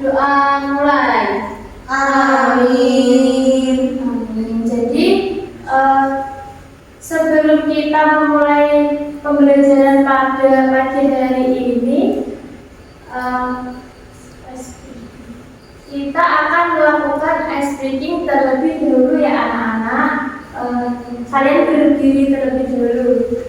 Doa mulai. Amin. Amin. Jadi sebelum kita memulai pembelajaran pada pagi hari ini, kita akan melakukan ice breaking terlebih dahulu ya anak-anak. Kalian berdiri terlebih dahulu.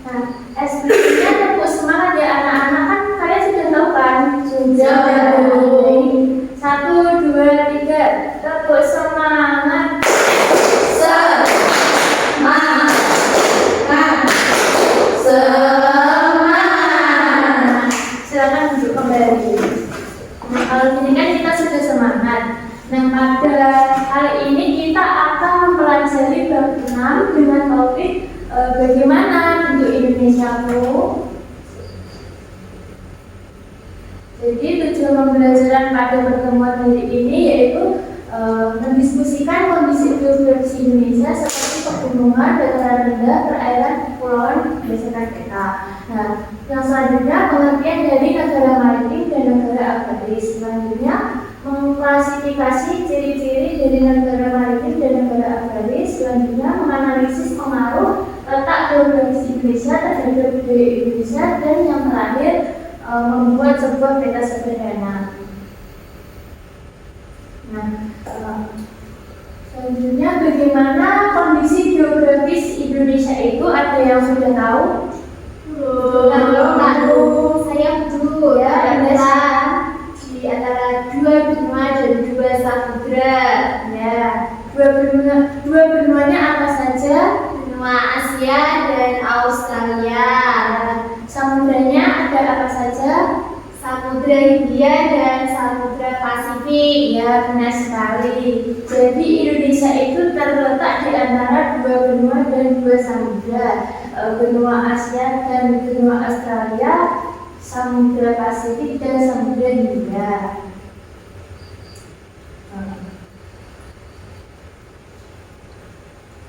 Nah, ice breakingnya tepuk semangat ya anak-anak, kan kalian sudah tahu kan? Sudah. 1, 2, 3, tepuk semangat. Semangat. Semangat. Silakan duduk kembali. Nah, kalau ini kan kita sudah semangat. Nah, pada hari ini kita akan mempelajari bab 6 dengan topik bagaimana bentuk Indonesiaku. Jadi tujuan pembelajaran pada pertemuan hari ini yaitu mendiskusikan kondisi geografis Indonesia seperti pegunungan, dataran rendah, perairan, kepulauan, berdasarkan peta. Nah, yang selanjutnya pengertian dari negara maritim dan negara agraris. Selanjutnya mengklasifikasi ciri-ciri dari negara maritim dan negara agraris. Selanjutnya menganalisis pengaruh letak geografis Indonesia terhadap budaya Indonesia, dan yang terakhir membuat sebuah peta sederhana. Nah, selanjutnya bagaimana kondisi geografis Indonesia itu, ada yang sudah tahu? Saya dulu Ya, ada di antara 2 benua dan 2 samudra. Ya, dua benuanya apa saja? Benua Asia dan Australia. Samudranya ada apa saja? Samudra Hindia dan Samudra Pasifik. Ya, benar sekali. Jadi Indonesia itu terletak di antara 2 benua dan 2 samudra, benua Asia dan benua Australia, Samudra Pasifik dan Samudra Hindia.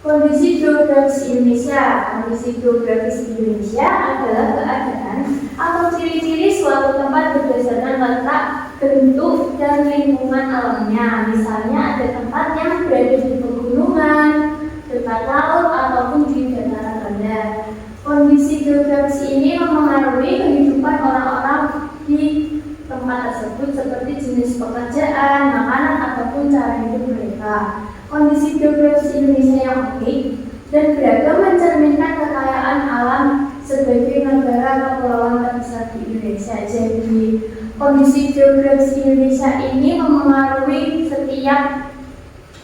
Kondisi geografis Indonesia adalah keadaan atau ciri-ciri suatu tempat berdasarkan letak, bentuk, dan lingkungan alamnya. Misalnya ada tempat yang berada di pegunungan, dekat laut, ataupun di dataran rendah. Kondisi geografis ini mempengaruhi kehidupan orang-orang di tempat tersebut seperti jenis pekerjaan, makanan, ataupun cara hidup mereka. Kondisi geografis Indonesia yang unik dan beragam mencerminkan kekayaan alam sebagai negara kepulauan terbesar di Indonesia. Jadi, kondisi geografis Indonesia ini mempengaruhi setiap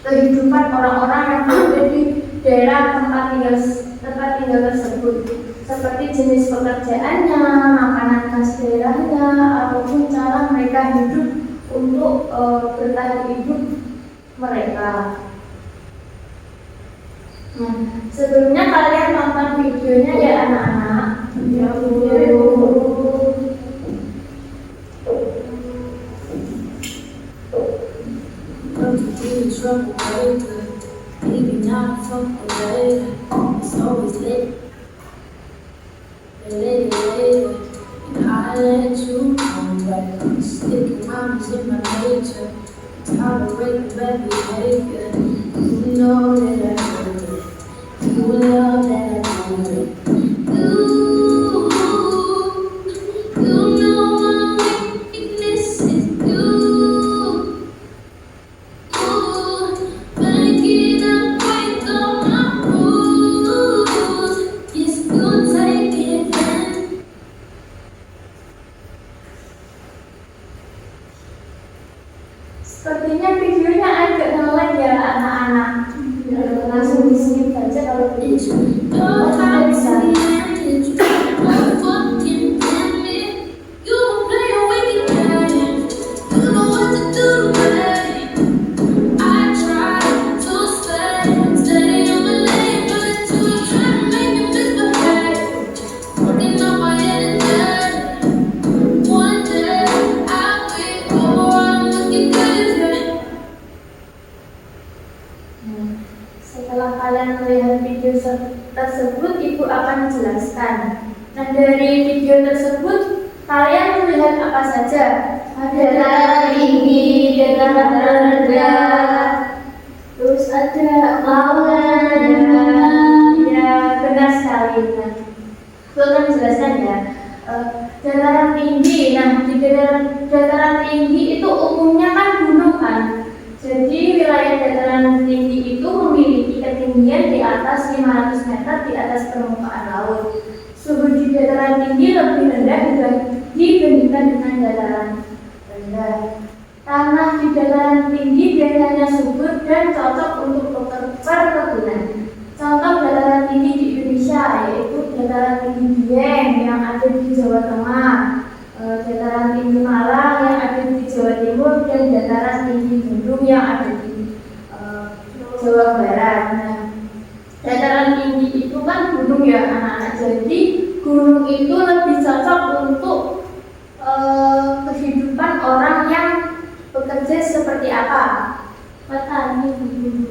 kehidupan orang-orang yang berada di daerah tempat tinggal tersebut, seperti jenis pekerjaannya, makanan khas daerahnya, ataupun cara mereka hidup untuk bertahan hidup mereka. Nah, sebelumnya kalian tonton videonya ya anak-anak. Ya, sepertinya videonya agak nge-lag ya anak-anak. Nah, dari video tersebut kalian melihat apa saja? Ada Dataran tinggi, dataran rendah, terus ada lautan, ya benar sekali. Nah, itu akan menjelaskan ya. Dataran tinggi, nah di dataran tinggi itu umumnya kan gunung kan. Jadi wilayah dataran tinggi itu memiliki ketinggian di atas 500 meter di atas permukaan laut. Suhu di dataran tinggi lebih rendah dibandingkan dengan dataran rendah. Tanah di dataran tinggi biasanya subur dan cocok untuk perkebunan. Contoh dataran tinggi di Indonesia yaitu dataran tinggi Dieng yang ada di Jawa Tengah, dataran tinggi Malang yang ada di Jawa Timur, dan dataran tinggi Gunung yang ada di Jawa Barat. Nah, dataran tinggi itu kan gunung ya anak-anak. Jadi gunung itu lebih cocok untuk kehidupan orang yang bekerja seperti apa? Petani, kebun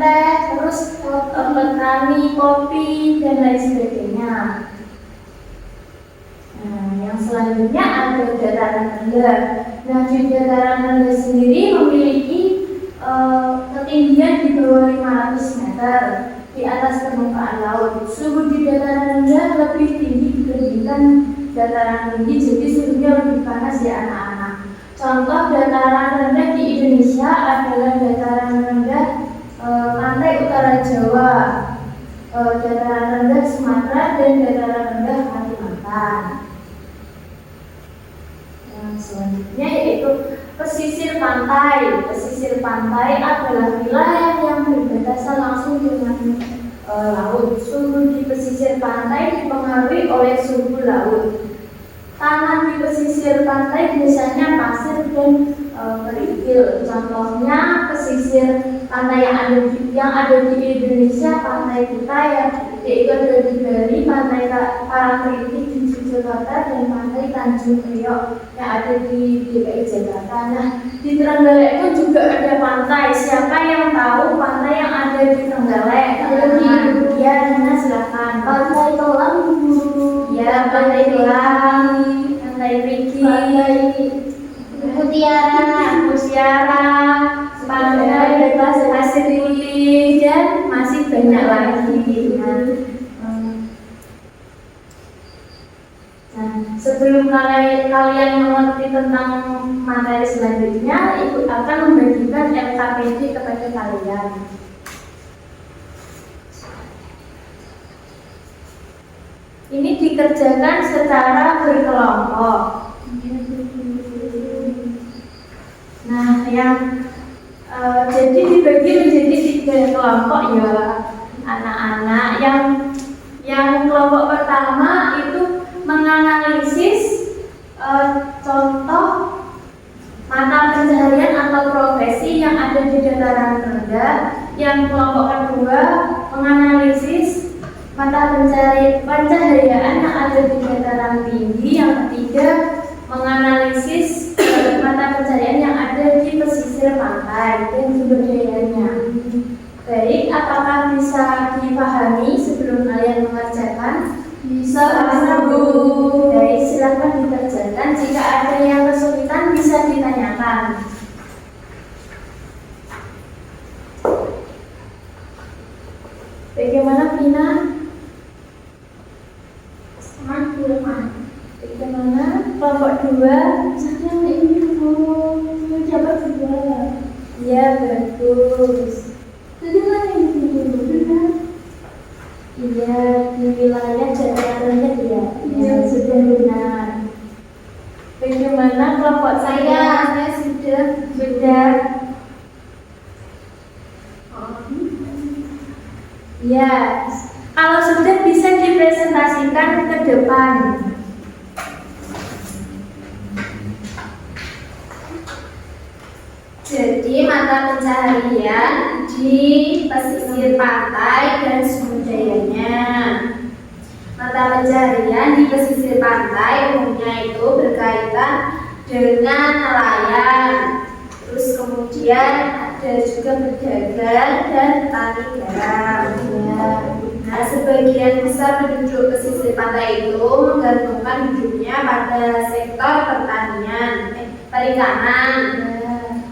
teh, terus petani kopi dan lain sebagainya. Nah, yang selanjutnya ada dataran rendah. Nah, di dataran rendah sendiri memiliki ketinggian di bawah 500 meter di atas permukaan laut. Suhu di dataran rendah lebih tinggi dibandingkan dataran tinggi, jadi suhunya lebih panas ya anak-anak. Contoh dataran rendah di Indonesia adalah dataran rendah pantai utara Jawa, dataran rendah Sumatera, dan dataran rendah Kalimantan. Yang selanjutnya yaitu pesisir pantai. Pesisir pantai adalah wilayah yang berbatasan langsung dengan laut. Suhu di pesisir pantai dipengaruhi oleh suhu laut. Tanah di pesisir pantai biasanya pasir dan kerikil. Contohnya pesisir pantai yang ada di Indonesia, pantai kita yaitu ada di Bali, pantai Parangtritis di Yogyakarta, dan pantai Tanjung Priok yang ada di DKI Jakarta. Nah, di Trenggalek itu juga ada pantai. Siapa yang tahu pantai yang ada di Trenggalek? Ya, Nana silakan. Pantai Kolam, Ya, pantai Kolam, pantai Riki, Mutiara, pantai Pasir Putih, dan masih banyak lagi. Nah, sebelum kalian mengerti tentang materi selanjutnya, Ibu akan membagikan LKPD kepada kalian. Ini dikerjakan secara berkelompok. Nah, jadi dibagi menjadi 3 kelompok ya anak-anak. Yang kelompok pertama itu menganalisis contoh mata pencaharian atau profesi yang ada di dataran rendah. Yang kelompok kedua menganalisis mata pencaharian yang ada di dataran tinggi. Yang ketiga menganalisis mata pencaharian yang ada di pesisir pantai dan sumber dayanya. Baik, apakah bisa dipahami sebelum kalian mengerjakan? bisa Bu. Baik, silakan dikerjakan. Jika ada yang kesulitan bisa ditanyakan. Bagaimana Vina? Bagaimana kelompok 2? Saya ini mau mencoba 2. Ya, bagus. Jadi mana yang benar? Iya, di wilayah dataran rendah ya. Ya, sudah benar. Bagaimana kelompok saya? Saya sudah. Sudah. Ya, kalau sudah bisa dipresentasikan ke depan. Jadi mata pencaharian di pesisir pantai dan sumber dayanya. Mata pencaharian di pesisir pantai umumnya itu berkaitan dengan nelayan. Terus kemudian ada juga pedagang dan petani garam. Ya. Nah, sebagian besar penduduk pesisir pantai itu menggantungkan hidupnya pada sektor perikanan. Ya.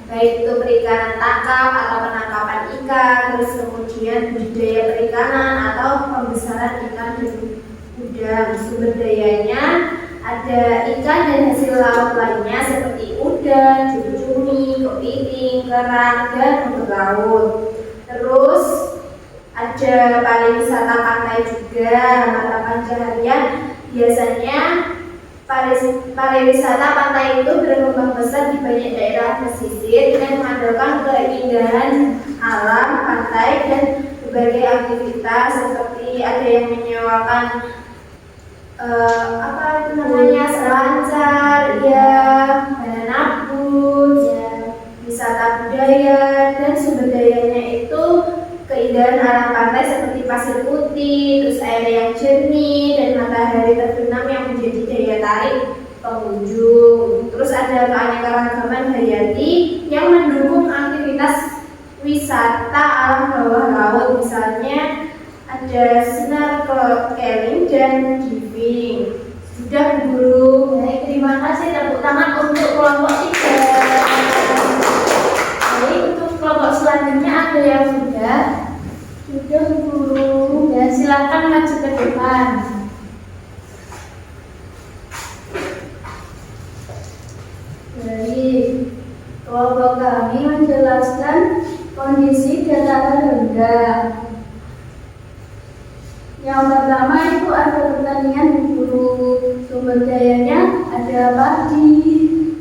Baik itu perikanan tangkap atau penangkapan ikan, terus kemudian budidaya perikanan atau pembesaran ikan dan udang. Sumber dayanya ada ikan dan hasil laut lainnya seperti udang, cumi, kepiting, kerang, dan rumput laut. Terus ada pariwisata pantai juga, mata pencaharian. Biasanya pariwisata pantai itu berkembang pesat di banyak daerah pesisir dan mengandalkan keindahan alam pantai dan berbagai aktivitas seperti ada yang menyewakan selancar, ya, banana boat, ya, wisata budaya, dan sumber dayanya itu keindahan alam pantai seperti pasir putih, terus air yang jernih, dan matahari terbenam yang menjadi daya tarik pengunjung. Terus ada keanekaragaman hayati yang mendukung aktivitas wisata alam bawah laut, misalnya ada snorkeling dan diving. Sudah guru. Baik, terima kasih. Tepuk tangan untuk kelompok 3. Baik, untuk kelompok selanjutnya ada yang sudah guru. Ya, silakan maju ke depan. Baik, kelompok kami menjelaskan kondisi dataran rendah. Yang pertama itu ada pertanian di hulu. Sumber dayanya ada padi,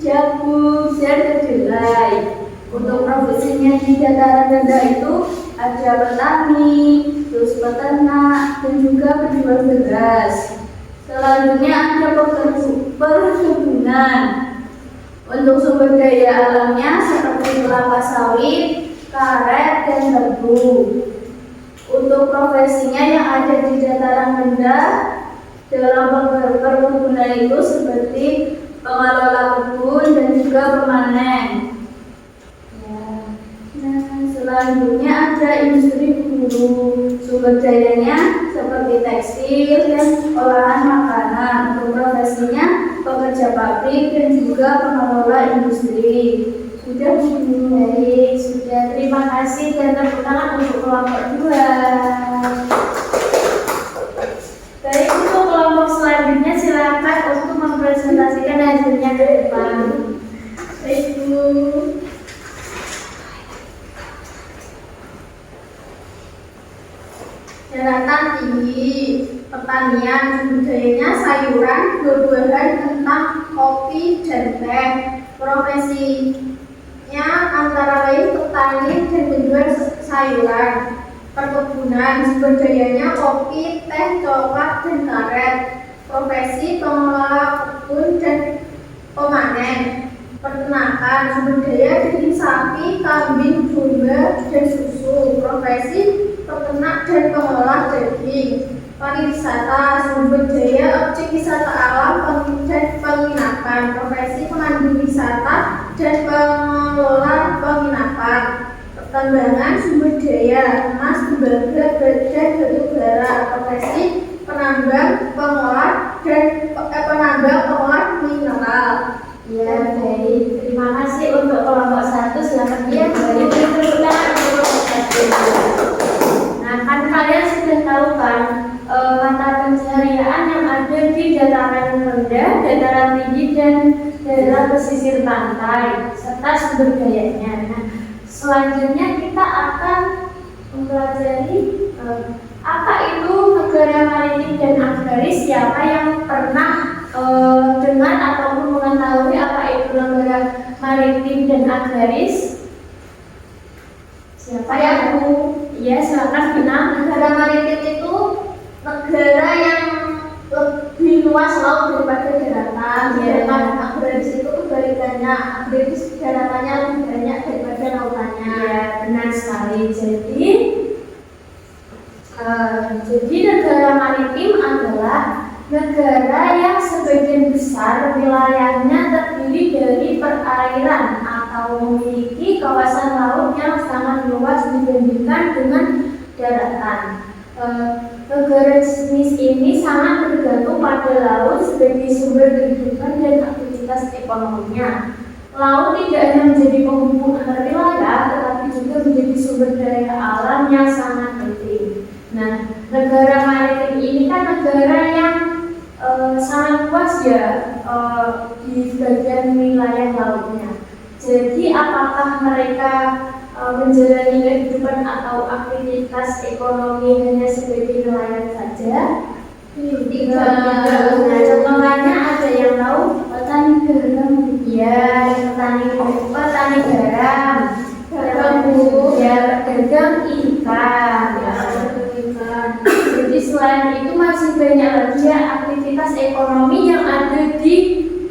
jagung, dan kedelai. Untuk produksinya di dataran rendah itu ada petani, terus peternak, dan juga penjual beras. Selanjutnya ada perkebunan. Untuk sumber daya alamnya seperti kelapa sawit, karet, dan tebu. Untuk profesinya yang ada di dataran rendah dalam perkebunan itu seperti pengelola kebun dan juga pemanen. Ya. Nah, selanjutnya ada industri hulu. Sumber dayanya seperti tekstil dan olahan makanan. Untuk profesinya pekerja pabrik dan juga pengelola industri. Sudah dimulai, sudah. Terima kasih dan tepuk tangan untuk kelompok 2. Baik, untuk kelompok selanjutnya silakan untuk mempresentasikan hasilnya ke depan. Baik, Bu. Daratan tinggi, pertanian, budidayanya sayuran, buah-buahan, kentang, kopi, dan teh. Profesinya antara lain petani dan penjual sayuran. Perkebunan, sumber dayanya kopi, teh, coklat, dan karet. Profesi pengelola kebun dan pemanen. Peternakan, sumber daya daging sapi, kambing, domba, dan susu. Profesi peternak dan pengolah daging. Pariwisata, sumber daya objek wisata alam dan penginapan. Profesi pemandu wisata dan pengelola penginapan. Pertambangan, sumber daya emas, tembaga, baja, batu bara. Profesi penambang, pengolah mineral. Ya, baik. Terima kasih untuk kelompok 1. Silakan kembali tepuk tangan untuk kelompok 1. Nah, kan kalian sudah tahu kan mata pencaharian yang ada di dataran rendah, dataran tinggi, dan daerah pesisir pantai serta sumber dayanya. Nah, selanjutnya kita akan mempelajari apa itu negara maritim dan agraris. Siapa yang pernah dengar ataupun mengetahui apa itu negara maritim dan agraris? Siapa yang ya, silakan bilang. Negara maritim itu negara yang lebih luas laut daripada daratan. Sedangkan agraris itu kebalikannya, agraris daratannya lebih banyak daripada lautannya. Ya, benar sekali. Jadi negara maritim adalah negara yang sebagian besar wilayahnya terdiri dari perairan atau atau memiliki kawasan laut yang sangat luas dibandingkan dengan daratan. Negara jenis ini sangat tergantung pada laut sebagai sumber kehidupan dan aktivitas ekonominya. Laut tidak hanya menjadi penghubung antar wilayah, tetapi juga menjadi sumber daya alam yang sangat penting. Nah, negara maritim ini kan negara yang sangat luas ya di bagian wilayah lautnya. Jadi, apakah mereka menjalani kehidupan atau aktivitas ekonomi hanya sebagai nelayan saja? Tidak. Nah, contohnya ada yang tahu petani garam. Ya, petani garam. Ya, pedagang ikan. Jadi selain itu masih banyak lagi ya aktivitas ekonomi yang ada di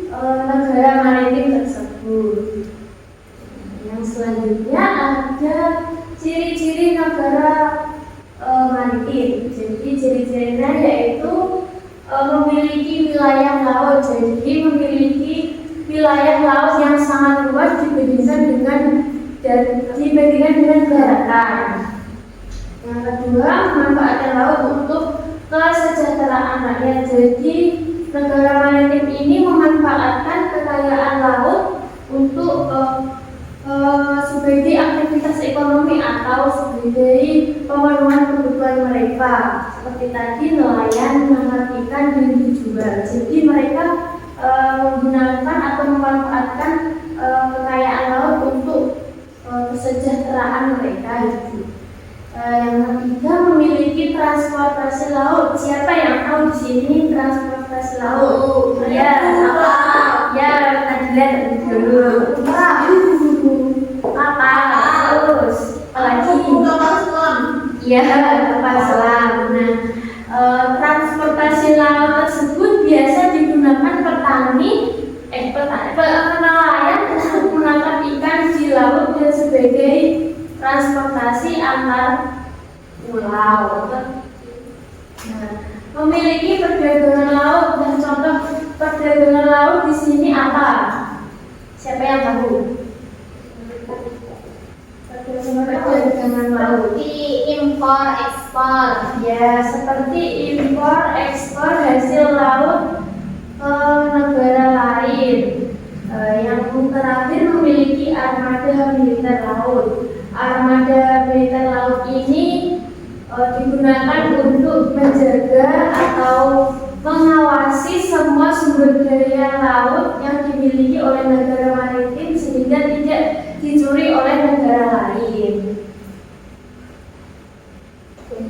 negara maritim tersebut. Yang selanjutnya ada ciri-ciri negara maritim. Jadi ciri-cirinya yaitu memiliki wilayah laut. Jadi memiliki wilayah laut yang sangat luas dibandingkan dengan daratan. Yang kedua, memanfaatkan laut untuk kesejahteraan rakyat. Jadi negara maritim ini memanfaatkan kekayaan laut untuk sebagai aktivitas ekonomi atau sebagai pemenuhan kebutuhan mereka. Seperti tadi nelayan menangkap ikan dan dijual. Jadi mereka menggunakan atau memanfaatkan kekayaan laut untuk kesejahteraan mereka. Yang ketiga, memiliki transportasi laut. Siapa yang tahu di sini transportasi laut? Ya, apa? Ya, tadi lihat dulu. Apa? Terus, apalagi? Kapal selam. Ya, kapal selam. Nah, transportasi laut tersebut biasa digunakan nelayan untuk menangkap ikan di laut dan sebagai transportasi antar pulau. Nah, memiliki perdagangan laut dan contoh perdagangan laut di sini apa? Siapa yang tahu? Perdagangan laut. Seperti impor ekspor. Ya, seperti impor ekspor hasil laut ke negara lain. Yang terakhir memiliki armada militer laut. Armada militer laut ini digunakan untuk menjaga atau mengawasi semua sumber daya laut yang dimiliki oleh negara maritim sehingga tidak dicuri oleh negara lain.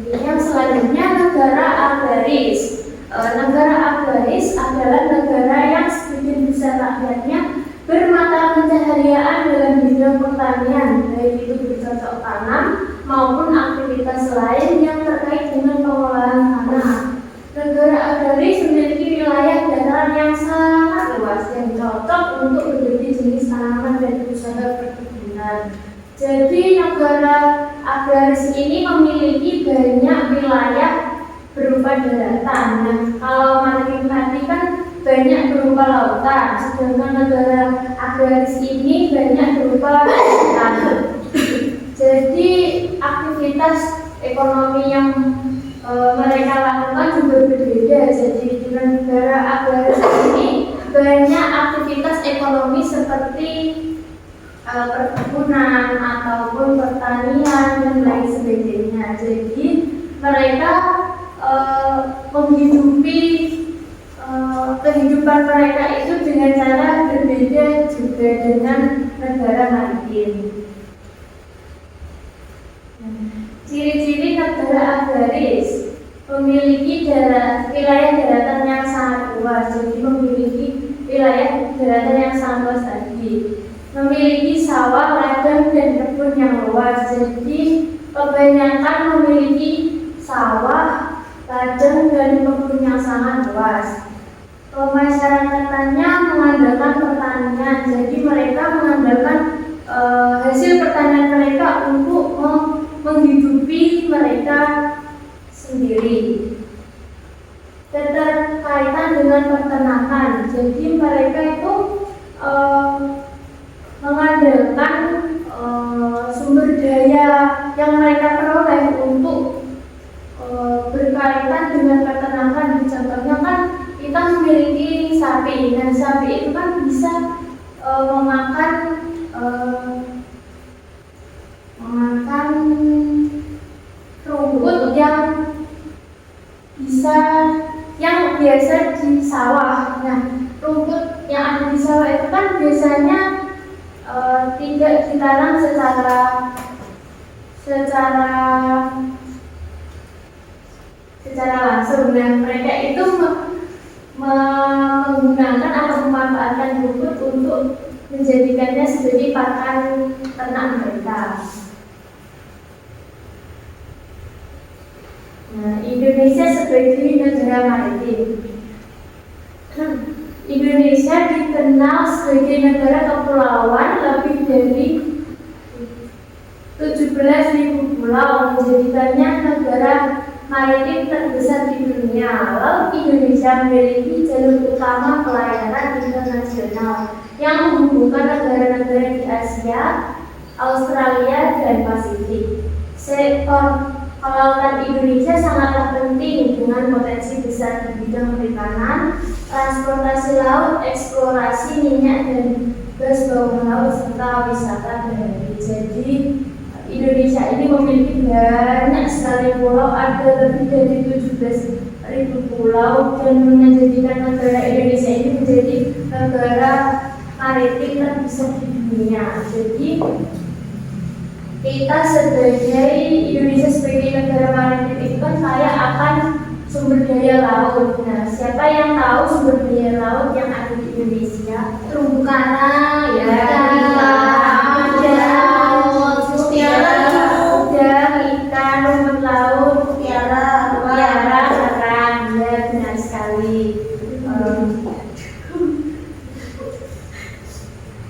Yang selanjutnya negara agraris. Negara agraris adalah negara yang sebagian besar rakyatnya bermata pencaharian dalam bidang pertanian, baik itu bercocok tanam maupun aktivitas lain yang terkait dengan pengolahan tanah. Negara agraris memiliki wilayah dataran yang sangat luas yang cocok untuk berbagai jenis tanaman dan usaha perkebunan. Jadi negara agraris ini memiliki banyak wilayah berupa daratan. Nah, kalau maritim tadi kan banyak berupa lautan, sedangkan negara agraris ini banyak berupa lautan. Jadi aktivitas ekonomi yang mereka lakukan juga berbeda. Jadi di negara agraris ini banyak aktivitas ekonomi seperti perkebunan ataupun pertanian dan lain sebagainya. Jadi mereka menghidupi kehidupan mereka itu dengan cara berbeda juga dengan negara maritim. Ciri-ciri negara agraris memiliki wilayah daratan yang sangat luas. Jadi memiliki wilayah daratan yang sangat luas tadi. Memiliki sawah, ladang dan kebun yang luas. Jadi kebanyakan memiliki sawah, ladang dan kebun yang sangat luas. Masyarakatnya mengandalkan pertanian. Jadi mereka mengandalkan hasil pertanian mereka untuk menghidupi mereka sendiri. Keterkaitan dengan peternakan. Jadi mereka itu mengandalkan berkaitan dengan peternakan. Contohnya kan kita memiliki sapi. Nah, sapi itu kan bisa memakan rumput yang biasa di sawah. Nah, rumput yang ada di sawah itu kan biasanya tidak ditanam secara langsung. Nah, mereka itu menggunakan atau memanfaatkan rumput untuk menjadikannya sebagai pakan ternak mereka. Nah, Indonesia sebagai negara maritim. Indonesia dikenal sebagai negara kepulauan, lebih dari 17.000 pulau, menjadikannya negara maritim terbesar di dunia. Laut Indonesia memiliki jalur utama pelayaran internasional yang menghubungkan negara-negara di Asia, Australia, dan Pasifik. Sektor kelautan Indonesia sangatlah penting dengan potensi besar di bidang perikanan, transportasi laut, eksplorasi minyak dan gas bawah laut, serta wisata darat. Jadi Indonesia ini memiliki banyak sekali pulau, ada lebih dari 17.000 pulau, dan menjadikan negara Indonesia ini menjadi negara maritim terbesar di dunia. Jadi kita Indonesia sebagai negara maritim itu kan kaya akan sumber daya laut. Nah, siapa yang tahu sumber daya laut yang ada di Indonesia? Terumbu karang, ikan, rumput laut, mutiara, kerang. Ya, benar sekali.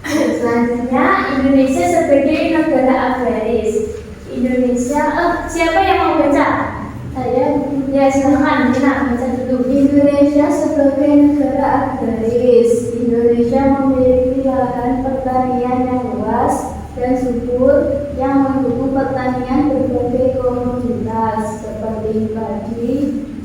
Selanjutnya, Indonesia sebagai negara agraris. Siapa yang mau baca? Saya. Ya, silakan. Baca dulu. Indonesia sebagai negara agraris. Indonesia memiliki lahan pertanian yang luas dan subur yang mendukung pertanian berbagai komoditas seperti padi,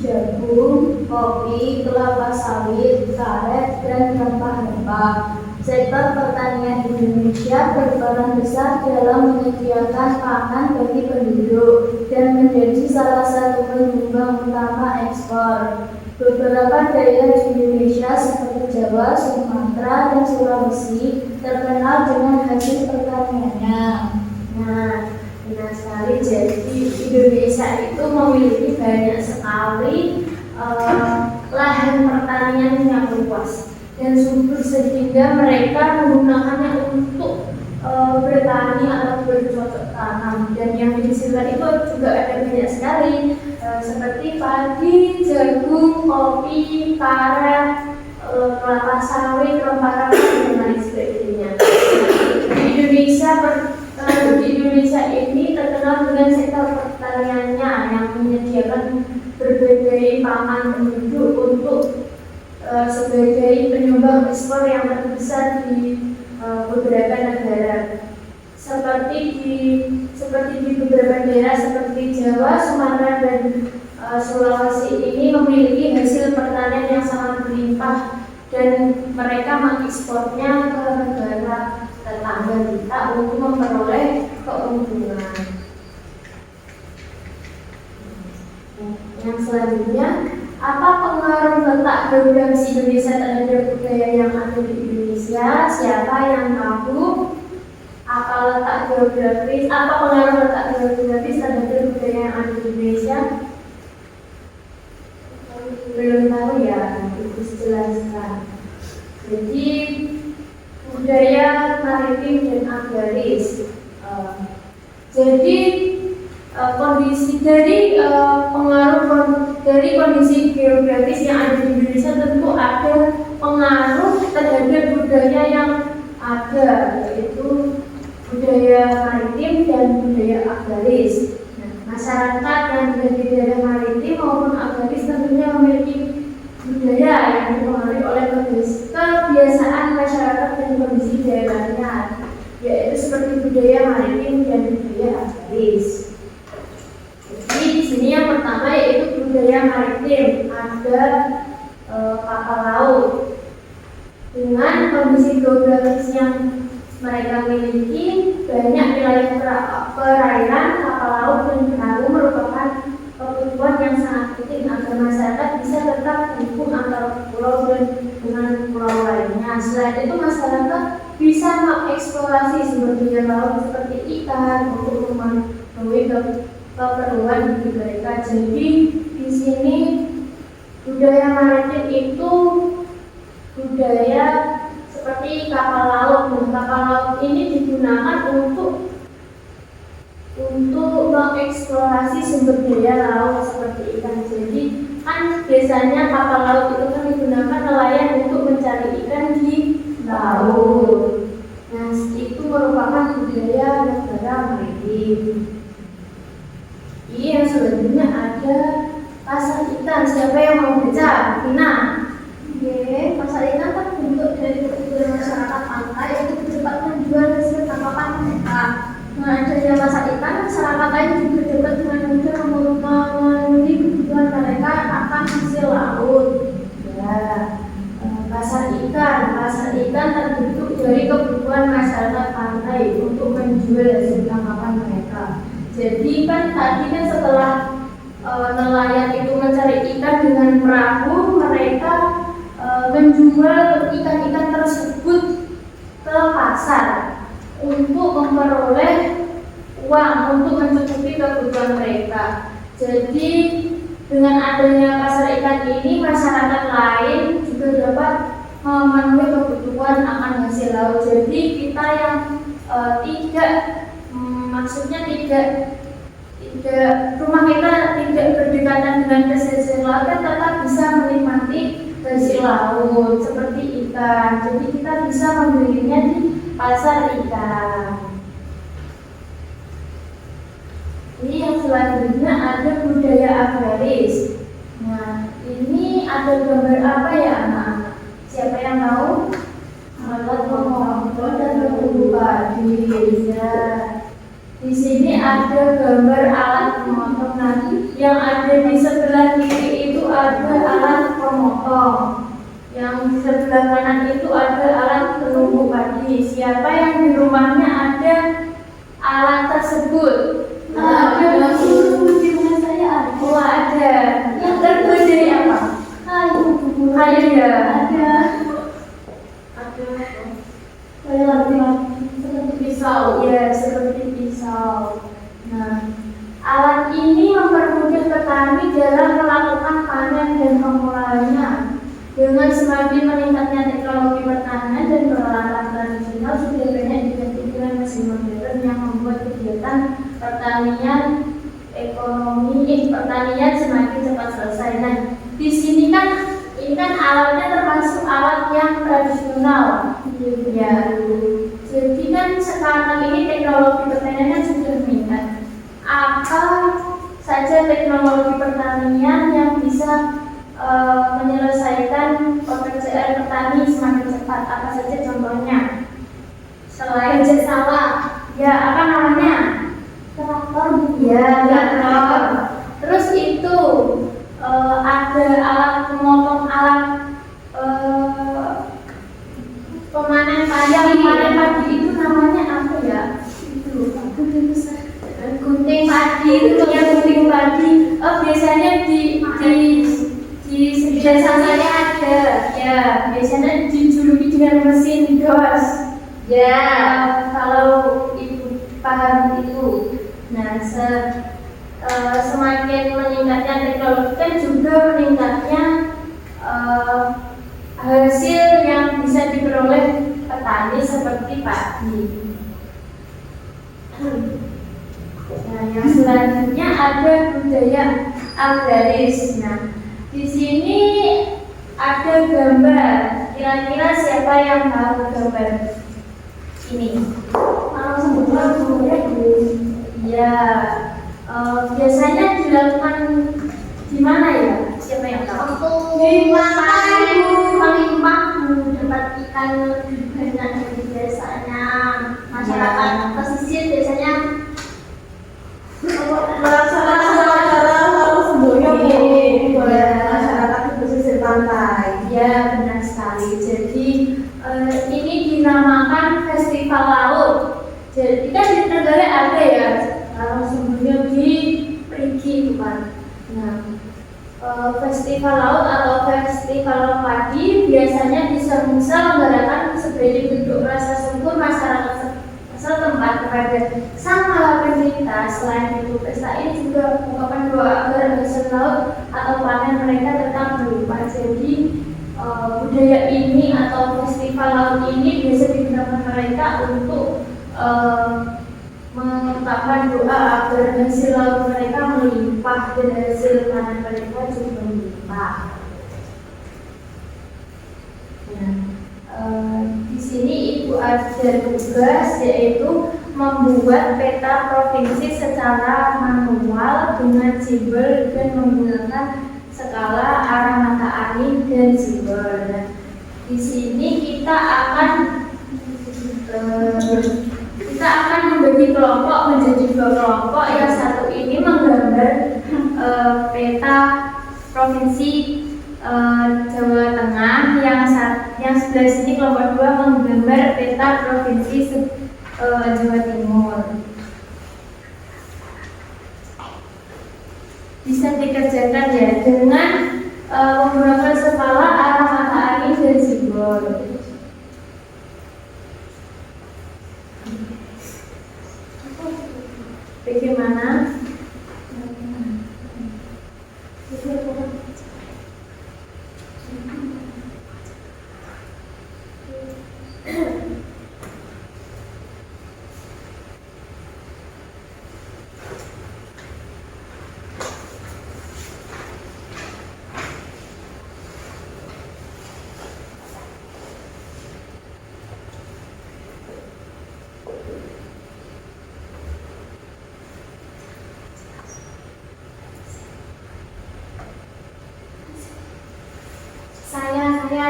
jagung, kopi, kelapa sawit, karet, dan rempah-rempah. Sektor pertanian Indonesia berperan besar dalam menyediakan pangan bagi penduduk dan menjadi salah satu penyumbang utama ekspor. Beberapa daerah di Indonesia seperti Jawa, Sumatera, dan Sulawesi terkenal dengan hasil pertaniannya. Nah, benar sekali. Jadi Indonesia itu memiliki banyak sekali lahan pertanian yang luas dan subur, sehingga mereka menggunakannya untuk bertani atau bercocok tanam. Dan yang dihasilkan itu juga ada banyak sekali, seperti padi, jagung, kopi, karet, kelapa sawit, rempah-rempah, dan lain sebagainya. Di Indonesia ini terkenal dengan sektor pertaniannya yang menyediakan berbagai pangan penduduk untuk sebagai penyumbang ekspor yang terbesar di beberapa negara, seperti di beberapa daerah seperti Jawa, Sumatera, dan Sulawesi ini memiliki hasil pertanian yang sangat berlimpah dan mereka mengekspornya ke negara tetangga kita untuk memperoleh keuntungan. Yang selanjutnya, apa pengaruh letak geografis Indonesia terhadap budaya yang ada di Indonesia? Siapa yang tahu apa pengaruh letak geografis terhadap budaya yang ada di Indonesia? Belum tahu ya, Ibu jelaskan. Jadi budaya maritim dan agraris. Pengaruh dari kondisi geografis yang ada di Indonesia tentu ada pengaruh terhadap budaya yang ada, yaitu budaya maritim dan budaya agraris. Nah, masyarakat yang ada di daerah maritim maupun agraris tentunya memiliki budaya yang dipengaruhi oleh kebiasaan masyarakat dan kondisi daerahnya, yaitu seperti budaya maritim dan budaya agraris. Jadi di sini yang pertama yaitu budaya maritim, ada kapal laut. Dengan kondisi geografis yang mereka miliki, banyak wilayah perairan, kapal laut dan perahu merupakan kebutuhan yang sangat penting agar masyarakat bisa tetap terhubung antara pulau dan dengan pulau lainnya. Selain itu, masyarakat bisa mengeksplorasi sumber daya laut seperti ikan untuk memenuhi keperluan hidup mereka. Jadi di sini budaya maritim itu budaya seperti kapal laut. Dan kapal laut ini digunakan untuk mengeksplorasi sumber daya laut seperti ikan. Jadi kan biasanya kapal laut itu kan digunakan nelayan untuk mencari ikan di laut. Nah, itu merupakan budaya negara maritim. Yang selanjutnya ada pasar ikan. Siapa yang mau baca? Vina. Oke, pasar ikan terbentuk dari kebutuhan masyarakat pantai untuk cepat menjual hasil tangkapan mereka. Dengan adanya pasar ikan, masyarakat lain juga dapat dengan mudah memenuhi kebutuhan mereka akan hasil laut. Ya, pasar ikan terbentuk dari kebutuhan masyarakat pantai untuk menjual hasil tangkapan mereka. Jadi kan tadi kan setelah nelayan itu mencari ikan dengan perahu, mereka menjual ikan-ikan tersebut ke pasar untuk memperoleh uang untuk mencukupi kebutuhan mereka. Jadi dengan adanya pasar ikan ini, masyarakat lain juga dapat memenuhi kebutuhan akan hasil laut. Jadi kita yang tidak rumah kita tidak berdekatan dengan pesisir laut, kan tetap bisa menikmati hasil laut seperti ikan. Jadi kita bisa membelinya di pasar ikan. Ini yang selanjutnya ada budaya agraris. Nah, ini ada gambar apa ya anak-anak? Siapa yang tahu? Alat pemotong dan pemburu padi. Ya. Di sini ada gambar alat pemotong. Nah, yang ada di sebelah kiri itu ada alat pemotong. Yang di sebelah kanan itu ada alat penumbuk padi. Siapa yang di rumahnya ada alat tersebut? Ada di rumah saya ada. Oh, ada. Yang terbuat dari apa? Kayu ya. Ada. Seperti pisau. Ya, seperti pisau. Nah, alat ini mempermudah petani dalam melakukan panen dan pengolahannya. Dengan semakin meningkatnya teknologi pertanian dan peralatan tradisional, sudah banyak diganti dengan mesin modern yang membuat kegiatan pertanian semakin cepat selesai. Nah, di sini kan ini kan alatnya termasuk alat yang tradisional. Ya. Jadi kan sekarang ini teknologi pertanian sudah meningkat. Apa saja teknologi pertanian yang bisa menyelesaikan pekerjaan petani semakin cepat? Apa saja contohnya? Selain sawah, ya apa namanya? Traktor. Ya, traktor. Terus itu ada alat pemotong, alat pemanen padi itu namanya apa ya? Itu gunting padi itu ya, gunting padi. Biasanya di sebelah sana ada. Ya, biasanya dijuluki dengan mesin dos. Ya, kalau ibu paham itu. Nah, semakin meningkatnya teknologi kan juga meningkatnya hasil yang bisa diperoleh petani seperti padi. Nah, yang selanjutnya ada budaya agraris. Nah, di sini ada gambar. Kira-kira siapa yang tahu gambar ini? Ya, biasanya dilakukan di mana ya? Siapa yang tahu? Di pantai. Dapat ikan lebih banyak dari biasanya. Masyarakat pesisir biasanya melaksanakan acara harus sembunyi. Festival laut atau festival padi biasanya diselenggarakan sebagai bentuk rasa syukur masyarakat setempat kepada Sang Maha Pencipta. Selain itu, pesta ini juga merupakan doa agar hasil laut atau panen mereka tetap berlimpah. Jadi budaya ini atau festival laut ini biasa digunakan mereka untuk mengucapkan doa agar hasil laut mereka melimpah dan hasil panen mereka juga melimpah. Di sini Ibu ada tugas yaitu membuat peta provinsi secara manual dengan simbol dan menggunakan skala arah mata angin dan simbol. Di sini kita akan membagi kelompok menjadi dua kelompok. Yang satu ini menggambar peta provinsi Jawa Tengah, yang sebelah sini kelompok dua menggambar peta provinsi Jawa Timur. Bisa dikerjakan ya dengan menggunakan skala arah mata angin dan simbol. Bagaimana?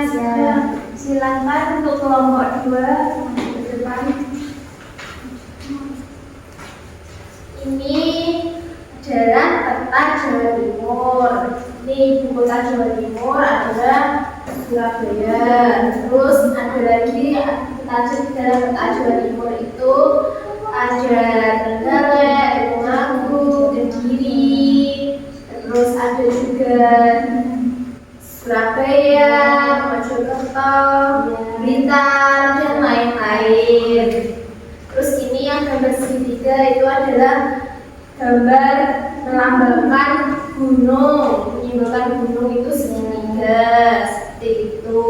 Saya silakan untuk kelompok dua ke depan. Ini adalah peta Jawa Timur. Ini ibu kota Jawa Timur adalah Surabaya. Terus ada lagi peta Jawa Timur itu ada Trenggalek, Tulungagung, Kediri. Terus ada juga Surabaya, Mojokerto, Blitar, dan lain-lain. Terus ini yang gambar segitiga itu adalah gambar melambangkan gunung, menyimbolkan gunung itu segitiga, seperti itu.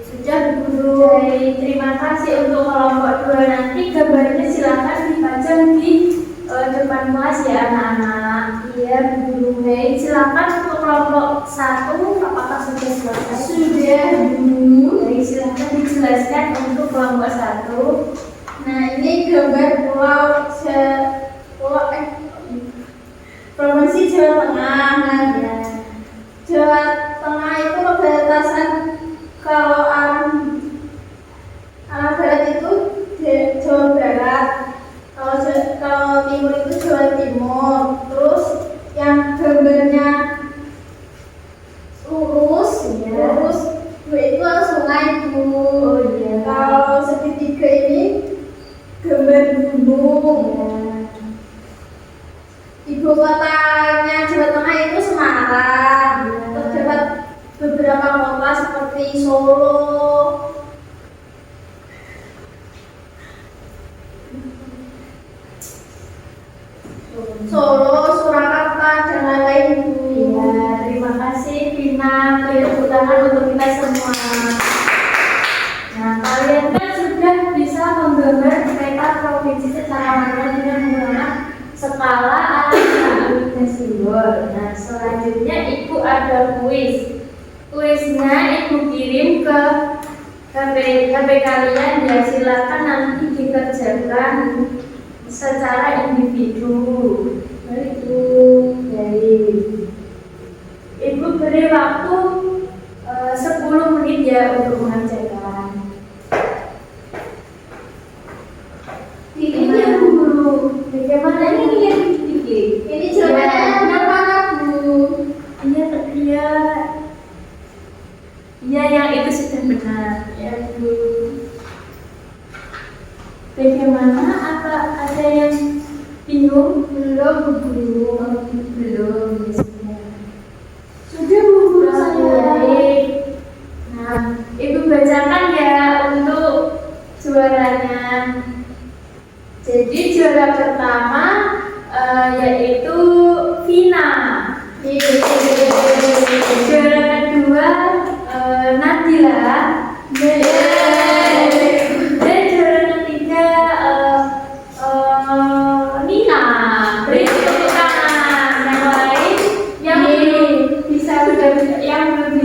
Sudah Guru. Terima kasih untuk kelompok dua. Nanti gambarnya silakan dipajang di depan kelas ya anak-anak. Iya Guru. Silakan untuk kelompok satu, apakah sudah selesai? Sudah Bu. Baik, silakan dijelaskan untuk kelompok satu. Nah, ini gambar provinsi Jawa Tengah. Nah, Jawa Tengah itu perbatasan, kalau arah barat itu Jawa Barat, kalau timur itu Jawa Timur. Terus yang gambarnya lurus itu sungai Bu. Oh iya. Kalau segitiga ini gambar gunung. Ibu kotanya Jawa Tengah itu Semarang. Terdapat beberapa kota seperti Solo, Surakarta, dan lain-lain Bu. Iya, terima kasih Vina. Tepuk tangan untuk kita semua. Nah, kalian kan sudah bisa menggambar peta provinsi secara manual dengan menggunakan skala arah angin dan simbol. Nah, selanjutnya Ibu ada kuis. Kuisnya Ibu kirim ke HP kalian ya, silakan nanti dikerjakan secara individu. Baik Bu. Ibu beri waktu 10 menit ya untuk mengerjakan. Ini ya Guru. Bagaimana ini yang dikit? Ini jawabannya mana Bu? Iya yang itu sudah benar ya Bu. Bagaimana? Apa ada yang bingung? Belum Bu. Belum ya sudah.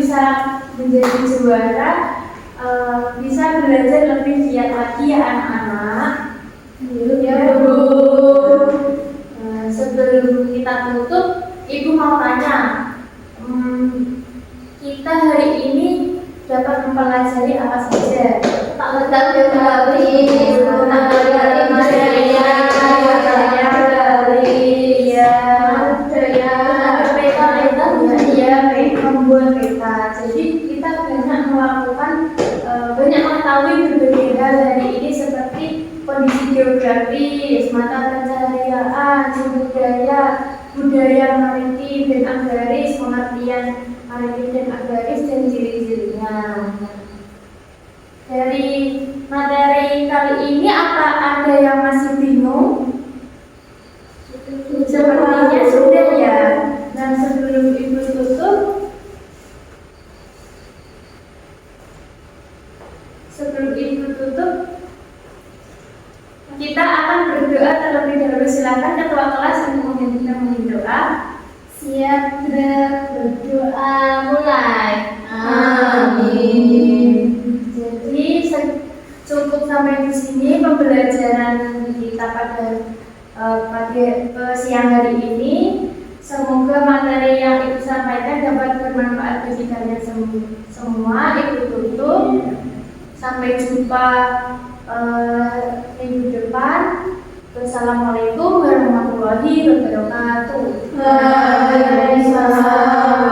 bisa menjadi juara, bisa belajar lebih giat lagi ya anak-anak. Ya, Bu. Sebelum kita tutup, Ibu mau tanya, kita hari ini dapat mempelajari apa saja? Tak letak dari membuat peta. Jadi kita banyak melakukan banyak mengetahui berbagai hal hari ini seperti kondisi geografis, mata pencaharian, sumber daya, budaya maritim dan agraris, pengertian maritim dan agraris dan ciri-cirinya. Dari materi kali ini apa ada yang masih bingung? Sepertinya sudah ya. Dan sebelum Ibu tutup, kita akan berdoa terlebih dahulu. Silakan ketua kelas untuk memimpin doa. Siap, berdoa mulai. Amin. Jadi cukup sampai di sini pembelajaran kita pada siang hari ini. Semoga materi yang Ibu sampaikan dapat bermanfaat bagi kalian semua. Ibu tutup. Sampai jumpa minggu depan. Wassalamualaikum warahmatullahi wabarakatuh. Waalaikumsalam.